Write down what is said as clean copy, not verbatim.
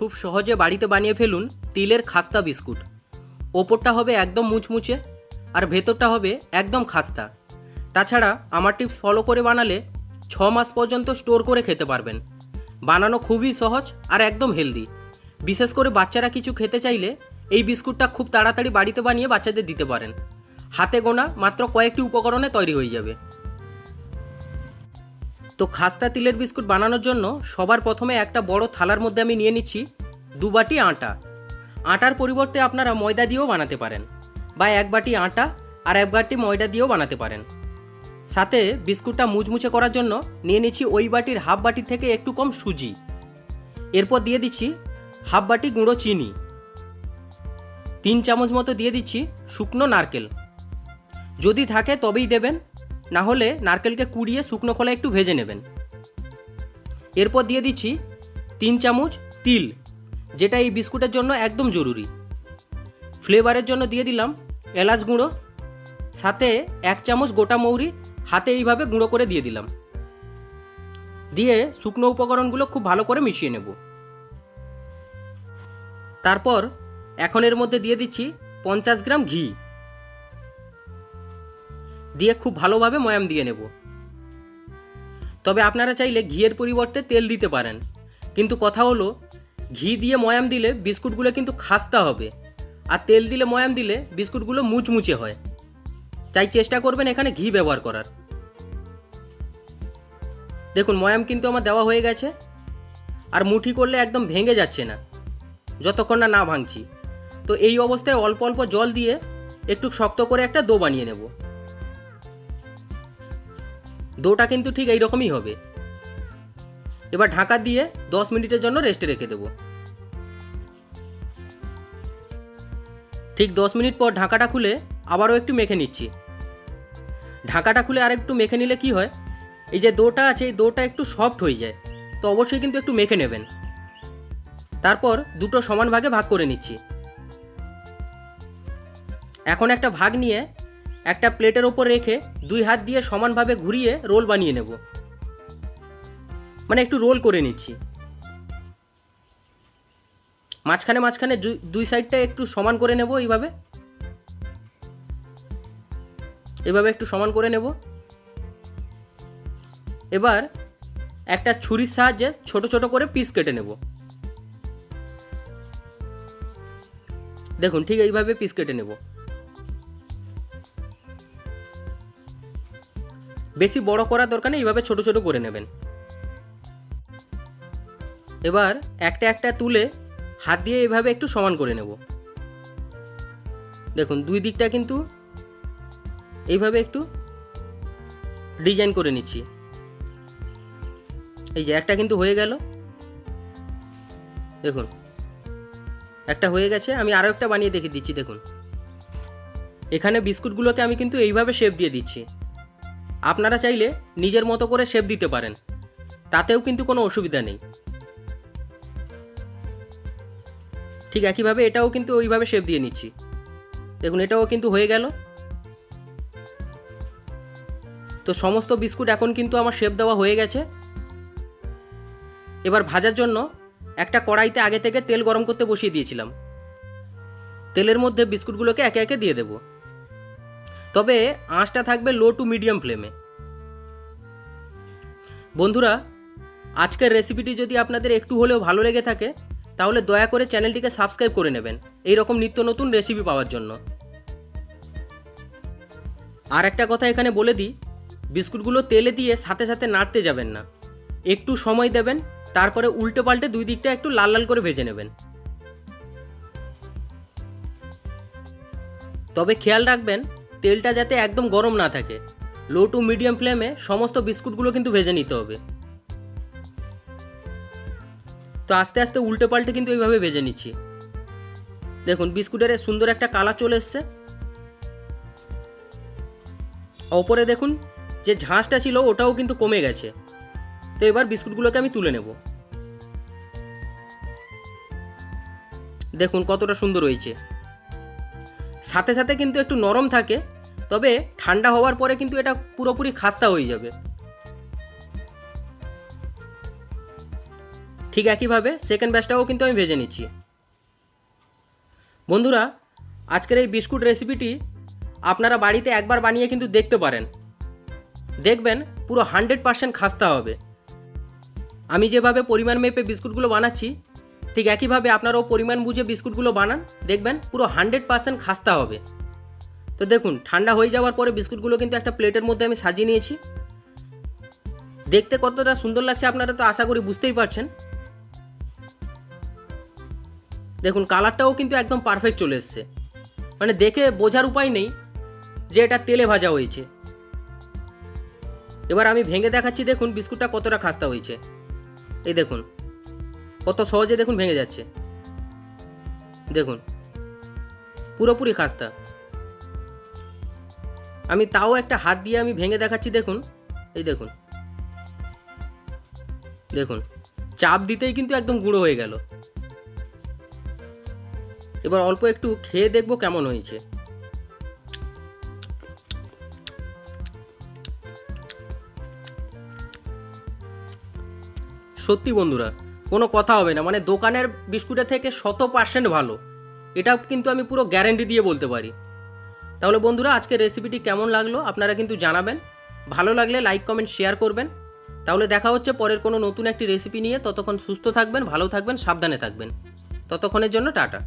খুব সহজে বাড়িতে বানিয়ে ফেলুন তিলের খাস্তা বিস্কুট। ওপরটা হবে একদম মুচমুচে আর ভেতরটা হবে একদম খাস্তা। তাছাড়া আমার টিপস ফলো করে বানালে 6 মাস পর্যন্ত স্টোর করে খেতে পারবেন। বানানো খুবই সহজ আর একদম হেলদি। বিশেষ করে বাচ্চারা কিছু খেতে চাইলে এই বিস্কুটটা খুব তাড়াতাড়ি বাড়িতে বানিয়ে বাচ্চাদের দিতে পারেন। হাতে গোনা মাত্র কয়েকটি উপকরণে তৈরি হয়ে যাবে। তো খাস্তা তিলের বিস্কুট বানানোর জন্য সবার প্রথমে একটা বড় থালার মধ্যে আমি নিয়ে নিচ্ছি 2 বাটি আটা। আটার পরিবর্তে আপনারা ময়দা দিয়েও বানাতে পারেন, বা 1 বাটি আটা আর 1 বাটি ময়দা দিয়েও বানাতে পারেন। সাথে বিস্কুটটা মুচমুচে করার জন্য নিয়ে নিচ্ছি ওই বাটির হাফ বাটি থেকে একটু কম সুজি। এরপর দিয়ে দিচ্ছি হাফ বাটি গুঁড়ো চিনি, 3 চামচ মতো দিয়ে দিচ্ছি শুকনো নারকেল। যদি থাকে তবেই দেবেন, না হলে নারকেলকে কুড়িয়ে শুকনো খোলায় একটু ভেজে নেবেন। এরপর দিয়ে দিচ্ছি 3 চামচ তিল, যেটা এই বিস্কুটের জন্য একদম জরুরি। ফ্লেভারের জন্য দিয়ে দিলাম এলাচ গুঁড়ো, সাথে 1 চামচ গোটা মৌরি হাতে এইভাবে গুঁড়ো করে দিয়ে দিলাম। দিয়ে শুকনো উপকরণগুলো খুব ভালো করে মিশিয়ে নেব। তারপর এখন এর মধ্যে দিয়ে দিচ্ছি 50 গ্রাম ঘি, দিয়ে খুব ভালোভাবে ময়াম দিয়ে নেব। তবে আপনারা চাইলে ঘিয়ের পরিবর্তে তেল দিতে পারেন, কিন্তু কথা হলো ঘি দিয়ে ময়াম দিলে বিস্কুটগুলো কিন্তু খাস্তা হবে, আর তেল দিলে ময়াম দিলে বিস্কুটগুলো মুচমুচে হয়। তাই চেষ্টা করবেন এখানে ঘি ব্যবহার করার। দেখুন ময়াম কিন্তু আমার দেওয়া হয়ে গেছে, আর মুঠি করলে একদম ভেঙে যাচ্ছে না যতক্ষণ না ভাঙছি। তো এই অবস্থায় অল্প অল্প জল দিয়ে একটু শক্ত করে একটা ডো বানিয়ে নেব। ডোটা কিন্তু ঠিক এইরকমই হবে। এবার ঢাকা দিয়ে 10 মিনিটের জন্য রেস্টে রেখে দেব। ঠিক 10 মিনিট পর ঢাকাটা খুলে আবারও একটু মেখে নিচ্ছি। ঢাকাটা খুলে আর একটু মেখে নিলে কি হয়, এই যে ডোটা আছে এই ডোটা একটু সফট হয়ে যায়। তো অবশ্যই কিন্তু একটু মেখে নেবেন। তারপর দুটো সমান ভাগে ভাগ করে নিচ্ছি। এখন একটা ভাগ নিয়ে একটা প্লেটের ওপর রেখে 2 হাত দিয়ে সমানভাবে ঘুরিয়ে রোল বানিয়ে নেব, মানে একটু রোল করে নিচ্ছি। মাঝখানে মাঝখানে 2 সাইডটা একটু সমান করে নেব। এভাবে একটু সমান করে নেব। এবার একটা ছুরির সাহায্যে ছোট ছোট করে পিস কেটে নেব। দেখুন ঠিক এইভাবে পিস কেটে নেব। বেশি বড় করার দরকার নেই, এইভাবে ছোট ছোট করে নেবেন। এবার একটা একটা তুলে হাত দিয়ে এইভাবে একটু সমান করে নেব। দেখুন 2 দিকটা কিন্তু এইভাবে একটু ডিজাইন করে নিচ্ছি। এই যে একটা কিন্তু হয়ে গেল। দেখুন একটা হয়ে গেছে। আমি আরও একটা বানিয়ে দেখিয়ে দিচ্ছি। দেখুন এখানে বিস্কুটগুলোকে আমি কিন্তু এইভাবে শেপ দিয়ে দিচ্ছি। আপনারা চাইলে নিজের মতো করে শেপ দিতে পারেন, তাতেও কিন্তু কোনো অসুবিধা নেই। ঠিক একইভাবে এটাও কিন্তু ওইভাবে শেপ দিয়ে নিচ্ছি। দেখুন এটাও কিন্তু হয়ে গেল। তো সমস্ত বিস্কুট এখন কিন্তু আমার শেপ দেওয়া হয়ে গেছে। এবার ভাজার জন্য একটা কড়াইতে আগে থেকে তেল গরম করতে বসিয়ে দিয়েছিলাম। তেলের মধ্যে বিস্কুটগুলোকে একে একে দিয়ে দেব। তবে আঁচটা থাকবে লো টু মিডিয়াম ফ্লেমে। বন্ধুরা, আজকের রেসিপিটি যদি আপনাদের একটু হলেও ভালো লেগে থাকে তাহলে দয়া করে চ্যানেলটিকে সাবস্ক্রাইব করে নেবেন এই রকম নিত্য নতুন রেসিপি পাওয়ার জন্য। আর একটা কথা এখানে বলে দিই, বিস্কুটগুলো তেলে দিয়ে সাথে সাথে নাড়তে যাবেন না, একটু সময় দেবেন। তারপরে উল্টে পাল্টে 2 দিকটা একটু লাল লাল করে ভেজে নেবেন। তবে খেয়াল রাখবেন তেলটা যাতে একদম গরম না থাকে। লো টু মিডিয়াম ফ্লেমে সমস্ত বিস্কুটগুলো কিন্তু ভেজে নিতে হবে। তো আস্তে আস্তে উল্টে পাল্টে কিন্তু এইভাবে ভেজে নিচ্ছি। দেখুন বিস্কুটের সুন্দর একটা কালার চলে এসছে। ওপরে দেখুন যে ঝাঁসটা ছিল ওটাও কিন্তু কমে গেছে। তো এবার বিস্কুটগুলোকে আমি তুলে নেব। দেখুন কতটা সুন্দর হয়েছে। সাথে সাথে কিন্তু একটু নরম থাকে, তবে ঠান্ডা হওয়ার পরে কিন্তু এটা পুরোপুরি খাস্তা হয়ে যাবে। ঠিক একইভাবে সেকেন্ড ব্যাচটাও কিন্তু আমি ভেজে নিচ্ছি। বন্ধুরা, আজকের এই বিস্কুট রেসিপিটি আপনারা বাড়িতে একবার বানিয়ে কিন্তু দেখতে পারেন, দেখবেন পুরো 100% খাস্তা হবে। আমি যেভাবে পরিমাণ মেপে বিস্কুটগুলো বানাচ্ছি ঠিক একইভাবে আপনারাও পরিমাণ বুঝে বিস্কুটগুলো বানান, দেখবেন পুরো 100% খাস্তা হবে। তো দেখুন, ঠান্ডা হয়ে যাওয়ার পরে বিস্কুটগুলো কিন্তু একটা প্লেটের মধ্যে আমি সাজিয়ে নিয়েছি। দেখতে কতটা সুন্দর লাগছে আপনারা তো আশা করি বুঝতেই পারছেন। দেখুন, কালারটাও কিন্তু একদম পারফেক্ট চলে এসছে, মানে দেখে বোঝার উপায় নেই যে এটা তেলে ভাজা হয়েছে। এবার আমি ভেঙে দেখাচ্ছি, দেখুন বিস্কুটটা কতটা খাস্তা হয়েছে। এই দেখুন কত সহজে দেখুন ভেঙে যাচ্ছে, দেখুন পুরোপুরি খাস্তা। আমি তাও একটা হাত দিয়ে আমি ভেঙে দেখাচ্ছি, দেখুন এই দেখুন, দেখুন চাপ দিতেই কিন্তু একদম গুঁড়ো হয়ে গেল। এবার অল্প একটু খেয়ে দেখবো কেমন হয়েছে। সত্যি বন্ধুরা, কোনো কথা হবে না, মানে দোকানের বিস্কুটের থেকে 100% ভালো, এটা কিন্তু আমি পুরো গ্যারেন্টি দিয়ে বলতে পারি। তাহলে বন্ধুরা, আজকের রেসিপিটি কেমন লাগলো আপনারা কিন্তু জানাবেন। ভালো লাগলে লাইক কমেন্ট শেয়ার করবেন। তাহলে দেখা হচ্ছে পরের কোনো নতুন একটি রেসিপি নিয়ে। ততক্ষণ সুস্থ থাকবেন, ভালো থাকবেন, সাবধানে থাকবেন। ততক্ষণের জন্য টাটা।